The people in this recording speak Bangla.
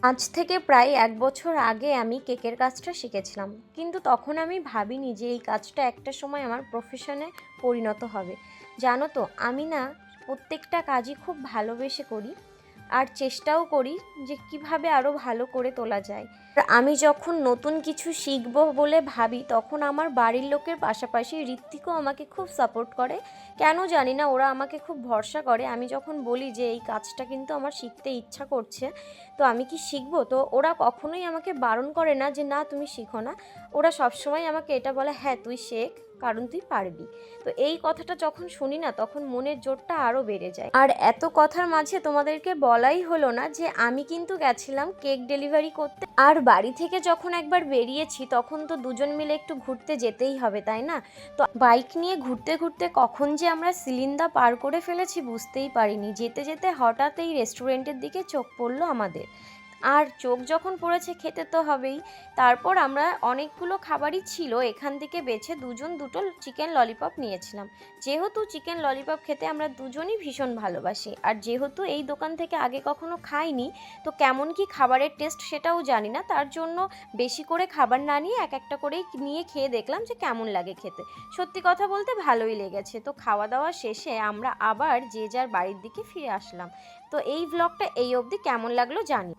আজ থেকে প্রায় ১ বছর আগে আমি কেকের কাজটা শিখেছিলাম, কিন্তু তখন আমি ভাবিনি যে এই কাজটা একটা সময় আমার প্রফেশনে পরিণত হবে। জানো তো, আমি না প্রত্যেকটা কাজই খুব ভালোবেসে করি, আর চেষ্টাও করি যে কিভাবে আরও ভালো করে তোলা যায়। আর আমি যখন নতুন কিছু শিখবো বলে ভাবি, তখন আমার বাড়ির লোকের পাশাপাশি ঋত্বিকও আমাকে খুব সাপোর্ট করে। কেন জানি না, ওরা আমাকে খুব ভরসা করে। আমি যখন বলি যে এই কাজটা কিন্তু আমার শিখতে ইচ্ছা করছে, তো আমি কি শিখবো, তো ওরা কখনোই আমাকে বারণ করে না যে না তুমি শিখো না। ওরা সবসময় আমাকে এটা বলে, হ্যাঁ তুই শেখ, কারণ তুই পারবি। তো এই কথাটা যখন শুনি না, তখন মনের জোরটা আরও বেড়ে যায়। আর এত কথার মাঝে তোমাদেরকে বলাই হলো না যে আমি কিন্তু গেছিলাম কেক ডেলিভারি করতে। আর বাড়ি থেকে যখন একবার বেরিয়েছি, তখন তো দুজন মিলে একটু ঘুরতে যেতেই হবে, তাই না? তো বাইক নিয়ে ঘুরতে ঘুরতে কখন যে আমরা সিলিন্দা পার করে ফেলেছি বুঝতেই পারিনি। যেতে যেতে হঠাৎ এই রেস্টুরেন্টের দিকে চোখ পড়লো আমাদের। আর চোখ যখন পড়েছে, খেতে তো হবেই। তারপর আমরা অনেকগুলো খাবারই ছিল, এখান থেকে বেছে দুজন দুটো চিকেন ললিপপ নিয়েছিলাম। যেহেতু চিকেন ললিপপ খেতে আমরা দুজনই ভীষণ ভালোবাসি, আর যেহেতু এই দোকান থেকে আগে কখনো খাইনি, তো কেমন কি খাবারের টেস্ট সেটাও জানি না, তার জন্য বেশি করে খাবার না নিয়ে এক একটা করেই নিয়ে খেয়ে দেখলাম যে কেমন লাগে খেতে। সত্যি কথা বলতে ভালোই লেগেছে। তো খাওয়া দাওয়া শেষে আমরা আবার যে যার বাড়ির দিকে ফিরে আসলাম। তো এই ভ্লগটা এই অবধি কেমন লাগলো জানি।